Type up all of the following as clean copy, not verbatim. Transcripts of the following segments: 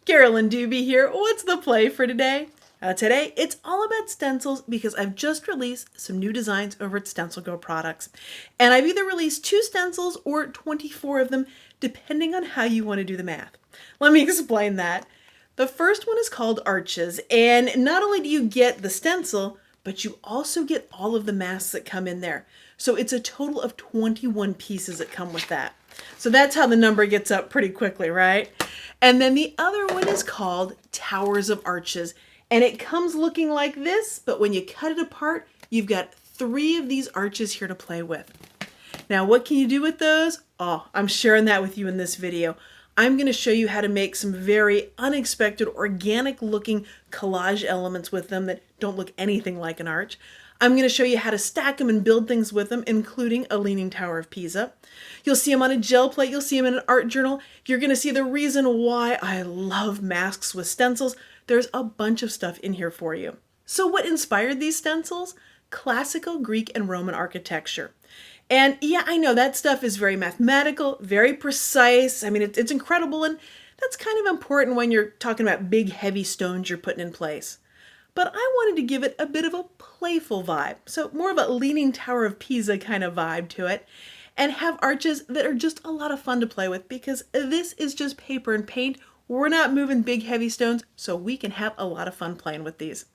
Carolyn Dube here. What's the play for today? Today, it's all about stencils because I've just released some new designs over at StencilGirl Products. And I've either released 2 stencils or 24 of them, depending on how you want to do the math. Let me explain that. The first one is called Arches, and not only do you get the stencil, but you also get all of the masks that come in there. So it's a total of 21 pieces that come with that. So that's how the number gets up pretty quickly, right? And then the other one is called Towers of Arches. And it comes looking like this, but when you cut it apart, you've got 3 of these arches here to play with. Now, what can you do with those? Oh, I'm sharing that with you in this video. I'm going to show you how to make some very unexpected, organic looking collage elements with them that don't look anything like an arch. I'm going to show you how to stack them and build things with them, including a leaning Tower of Pisa. You'll see them on a gel plate. You'll see them in an art journal. You're going to see the reason why I love masks with stencils. There's a bunch of stuff in here for you. So what inspired these stencils? Classical Greek and Roman architecture. And yeah, I know that stuff is very mathematical, very precise. I mean, it's incredible, and that's kind of important when you're talking about big, heavy stones you're putting in place. But I wanted to give it a bit of a playful vibe, so more of a leaning Tower of Pisa kind of vibe to it, and have arches that are just a lot of fun to play with because this is just paper and paint. We're not moving big, heavy stones, so we can have a lot of fun playing with these.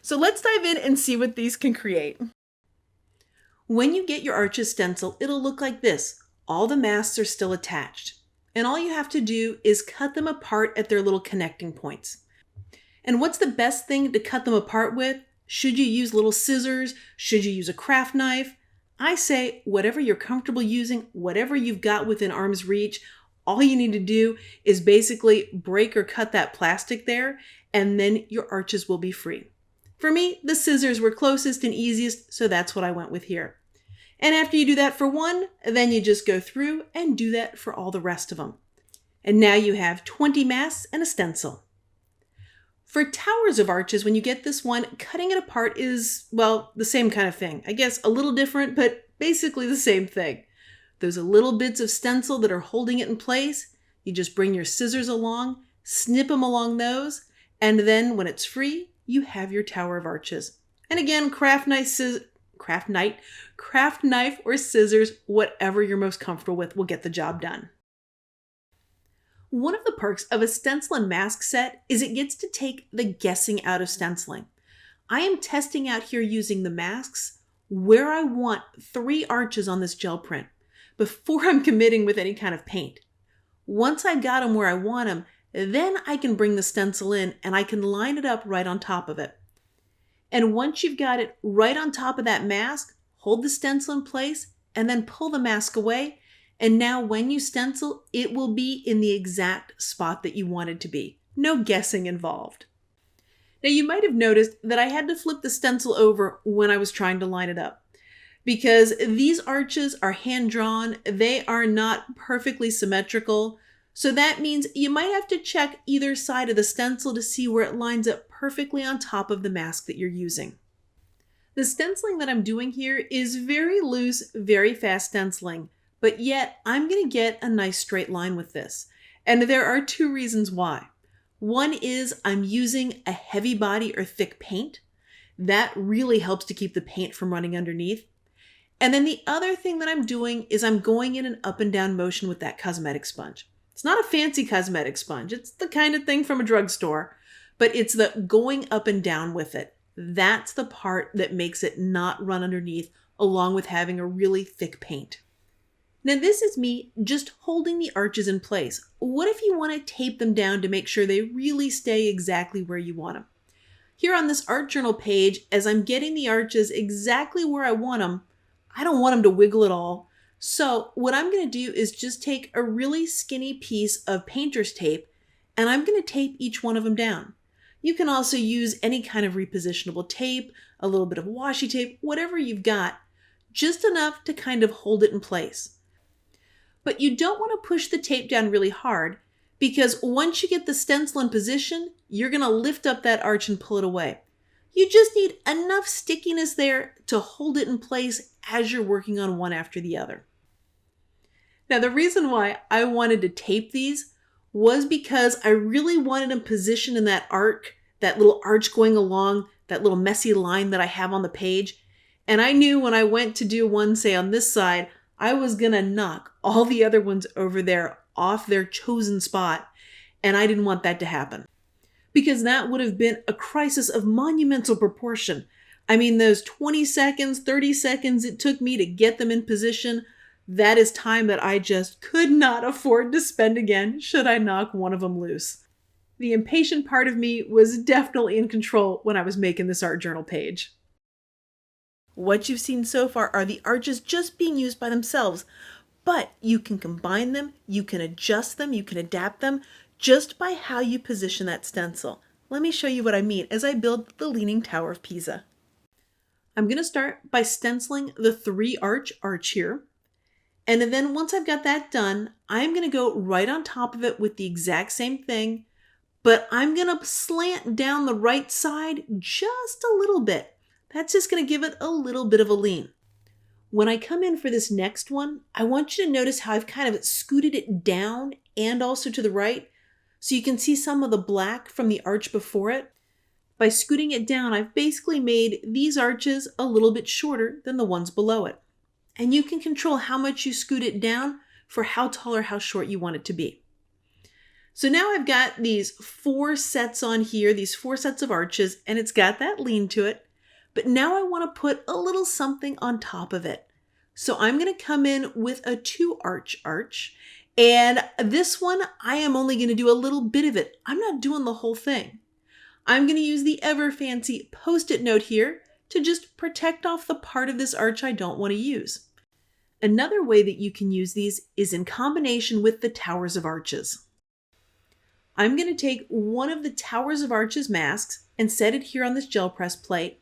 So let's dive in and see what these can create. When you get your arches stencil, it'll look like this. All the masks are still attached, and all you have to do is cut them apart at their little connecting points. And what's the best thing to cut them apart with? Should you use little scissors? Should you use a craft knife? I say whatever you're comfortable using, whatever you've got within arm's reach, all you need to do is basically break or cut that plastic there, and then your arches will be free. For me, the scissors were closest and easiest, so that's what I went with here. And after you do that for one, then you just go through and do that for all the rest of them. And now you have 20 masks and a stencil. For Towers of Arches, when you get this one, cutting it apart is, well, the same kind of thing. I guess a little different, but basically the same thing. Those little bits of stencil that are holding it in place, you just bring your scissors along, snip them along those, and then when it's free, you have your Tower of Arches. And again, craft knife or scissors, whatever you're most comfortable with will get the job done. One of the perks of a stencil and mask set is it gets to take the guessing out of stenciling. I am testing out here using the masks where I want 3 arches on this gel print before I'm committing with any kind of paint. Once I've got them where I want them, then I can bring the stencil in and I can line it up right on top of it. And once you've got it right on top of that mask, hold the stencil in place and then pull the mask away. And now when you stencil, it will be in the exact spot that you want it to be. No guessing involved. Now you might have noticed that I had to flip the stencil over when I was trying to line it up because these arches are hand-drawn. They are not perfectly symmetrical. So that means you might have to check either side of the stencil to see where it lines up perfectly on top of the mask that you're using. The stenciling that I'm doing here is very loose, very fast stenciling. But yet, I'm going to get a nice straight line with this. And there are 2 reasons why. One is I'm using a heavy body or thick paint. That really helps to keep the paint from running underneath. And then the other thing that I'm doing is I'm going in an up and down motion with that cosmetic sponge. It's not a fancy cosmetic sponge. It's the kind of thing from a drugstore, but it's the going up and down with it. That's the part that makes it not run underneath, along with having a really thick paint. Now this is me just holding the arches in place. What if you want to tape them down to make sure they really stay exactly where you want them? Here on this art journal page, as I'm getting the arches exactly where I want them, I don't want them to wiggle at all. So what I'm going to do is just take a really skinny piece of painter's tape and I'm going to tape each one of them down. You can also use any kind of repositionable tape, a little bit of washi tape, whatever you've got, just enough to kind of hold it in place. But you don't want to push the tape down really hard because once you get the stencil in position, you're going to lift up that arch and pull it away. You just need enough stickiness there to hold it in place as you're working on one after the other. Now, the reason why I wanted to tape these was because I really wanted them positioned in that arc, that little arch going along, that little messy line that I have on the page. And I knew when I went to do one, say on this side, I was gonna knock all the other ones over there off their chosen spot. And I didn't want that to happen, because that would have been a crisis of monumental proportion. I mean, those 20 seconds, 30 seconds it took me to get them in position, that is time that I just could not afford to spend again should I knock one of them loose. The impatient part of me was definitely in control when I was making this art journal page. What you've seen so far are the arches just being used by themselves, but you can combine them, you can adjust them, you can adapt them just by how you position that stencil. Let me show you what I mean as I build the Leaning Tower of Pisa. I'm going to start by stenciling the 3-arch arch here. And then once I've got that done, I'm going to go right on top of it with the exact same thing, but I'm going to slant down the right side just a little bit. That's just going to give it a little bit of a lean. When I come in for this next one, I want you to notice how I've kind of scooted it down and also to the right, so you can see some of the black from the arch before it. By scooting it down, I've basically made these arches a little bit shorter than the ones below it. And you can control how much you scoot it down for how tall or how short you want it to be. So now I've got these 4 sets on here, these 4 sets of arches, and it's got that lean to it. But now I want to put a little something on top of it. So I'm going to come in with a 2-arch arch. And this one, I am only going to do a little bit of it. I'm not doing the whole thing. I'm going to use the ever fancy Post-it note here to just protect off the part of this arch I don't want to use. Another way that you can use these is in combination with the Towers of Arches. I'm going to take one of the Towers of Arches masks and set it here on this gel press plate.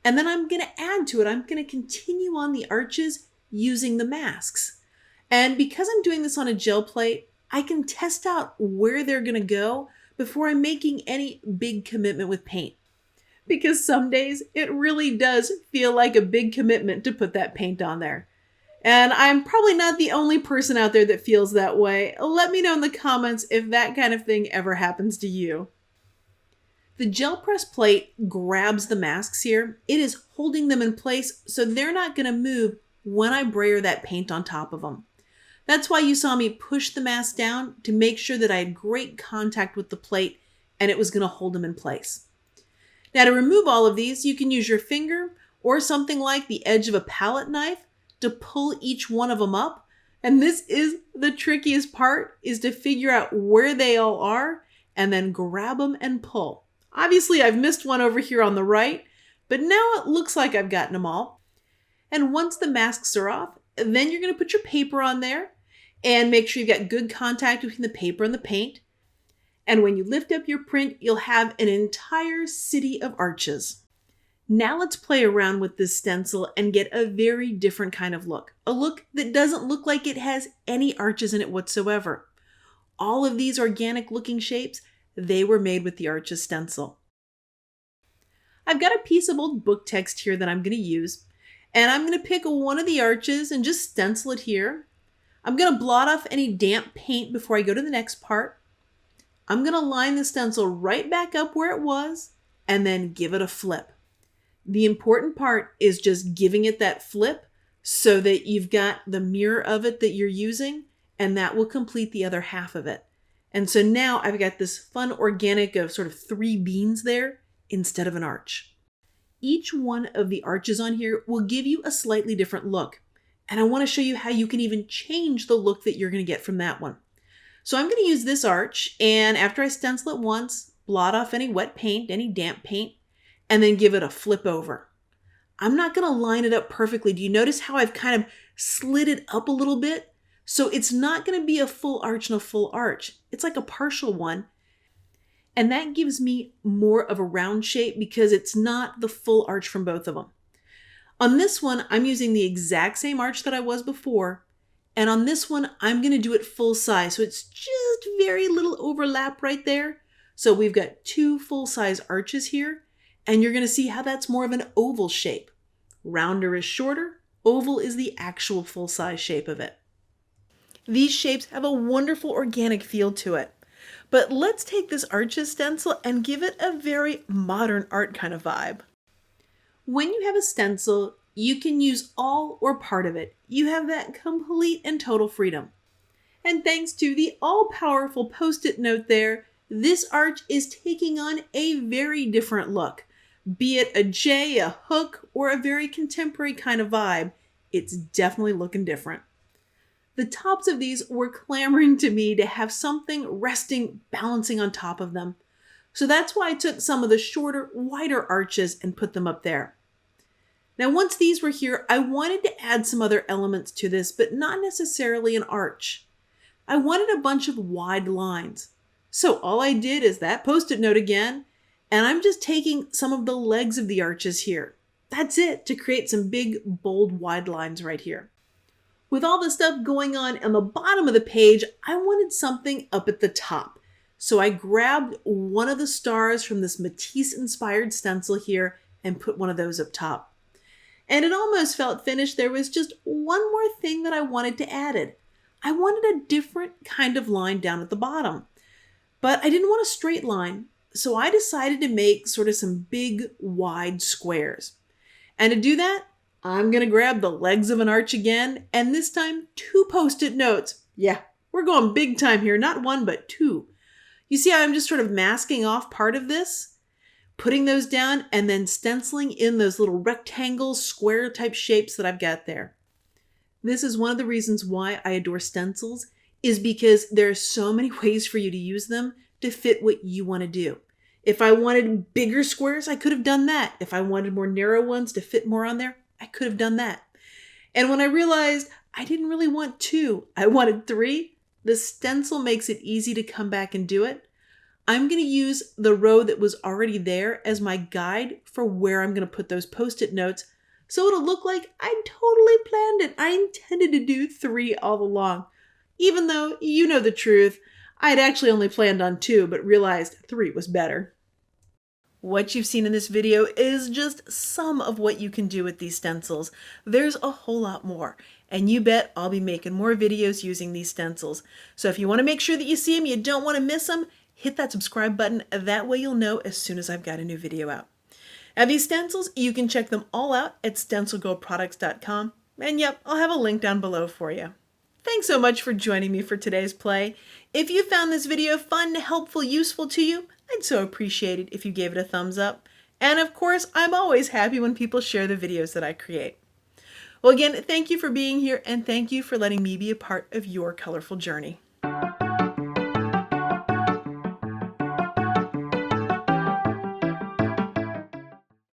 And then I'm going to add to it. I'm going to continue on the arches using the masks. And because I'm doing this on a gel plate, I can test out where they're going to go before I'm making any big commitment with paint. Because some days it really does feel like a big commitment to put that paint on there. And I'm probably not the only person out there that feels that way. Let me know in the comments if that kind of thing ever happens to you. The gel press plate grabs the masks here. It is holding them in place so they're not going to move when I brayer that paint on top of them. That's why you saw me push the mask down to make sure that I had great contact with the plate and it was going to hold them in place. Now to remove all of these, you can use your finger or something like the edge of a palette knife to pull each one of them up. And this is the trickiest part, is to figure out where they all are and then grab them and pull. Obviously I've missed one over here on the right, but now it looks like I've gotten them all. And once the masks are off, then you're going to put your paper on there and make sure you've got good contact between the paper and the paint. And when you lift up your print, you'll have an entire city of arches. Now let's play around with this stencil and get a very different kind of look. A look that doesn't look like it has any arches in it whatsoever. All of these organic looking shapes, they were made with the Arches stencil. I've got a piece of old book text here that I'm going to use. And I'm going to pick one of the arches and just stencil it here. I'm going to blot off any damp paint before I go to the next part. I'm going to line the stencil right back up where it was and then give it a flip. The important part is just giving it that flip so that you've got the mirror of it that you're using, and that will complete the other half of it. And so now I've got this fun organic of sort of 3 beans there instead of an arch. Each one of the arches on here will give you a slightly different look. And I want to show you how you can even change the look that you're going to get from that one. So I'm going to use this arch, and after I stencil it once, blot off any wet paint, any damp paint, and then give it a flip over. I'm not going to line it up perfectly. Do you notice how I've kind of slid it up a little bit? So it's not going to be a full arch and a full arch. It's like a partial one. And that gives me more of a round shape because it's not the full arch from both of them. On this one, I'm using the exact same arch that I was before. And on this one, I'm going to do it full size. So it's just very little overlap right there. So we've got 2 full-size arches here. And you're going to see how that's more of an oval shape. Rounder is shorter. Oval is the actual full-size shape of it. These shapes have a wonderful organic feel to it. But let's take this Arches stencil and give it a very modern art kind of vibe. When you have a stencil, you can use all or part of it. You have that complete and total freedom. And thanks to the all-powerful Post-it note there, this arch is taking on a very different look. Be it a J, a hook, or a very contemporary kind of vibe, it's definitely looking different. The tops of these were clamoring to me to have something resting, balancing on top of them. So that's why I took some of the shorter, wider arches and put them up there. Now, once these were here, I wanted to add some other elements to this, but not necessarily an arch. I wanted a bunch of wide lines. So all I did is that Post-it note again, and I'm just taking some of the legs of the arches here. That's it, to create some big, bold, wide lines right here. With all the stuff going on the bottom of the page, I wanted something up at the top. So I grabbed one of the stars from this Matisse-inspired stencil here and put one of those up top. And it almost felt finished. There was just one more thing that I wanted to add it. I wanted a different kind of line down at the bottom. But I didn't want a straight line, so I decided to make sort of some big, wide squares. And to do that, I'm going to grab the legs of an arch again, and this time 2 Post-it notes. Yeah, we're going big time here, not 1, but 2. You see how I'm just sort of masking off part of this? Putting those down and then stenciling in those little rectangles, square type shapes that I've got there. This is one of the reasons why I adore stencils, is because there are so many ways for you to use them to fit what you want to do. If I wanted bigger squares, I could have done that. If I wanted more narrow ones to fit more on there, I could have done that. And when I realized I didn't really want 2, I wanted 3, the stencil makes it easy to come back and do it. I'm going to use the row that was already there as my guide for where I'm going to put those Post-it notes, so it'll look like I totally planned it. I intended to do 3 all along. Even though, you know the truth, I'd actually only planned on 2, but realized 3 was better. What you've seen in this video is just some of what you can do with these stencils. There's a whole lot more, and you bet I'll be making more videos using these stencils. So if you want to make sure that you see them, you don't want to miss them, hit that subscribe button. That way you'll know as soon as I've got a new video out. Now these stencils, you can check them all out at StencilGirlProducts.com. And yep, I'll have a link down below for you. Thanks so much for joining me for today's play. If you found this video fun, helpful, useful to you, I'd so appreciate it if you gave it a thumbs up. And of course, I'm always happy when people share the videos that I create. Well, again, thank you for being here, and thank you for letting me be a part of your colorful journey.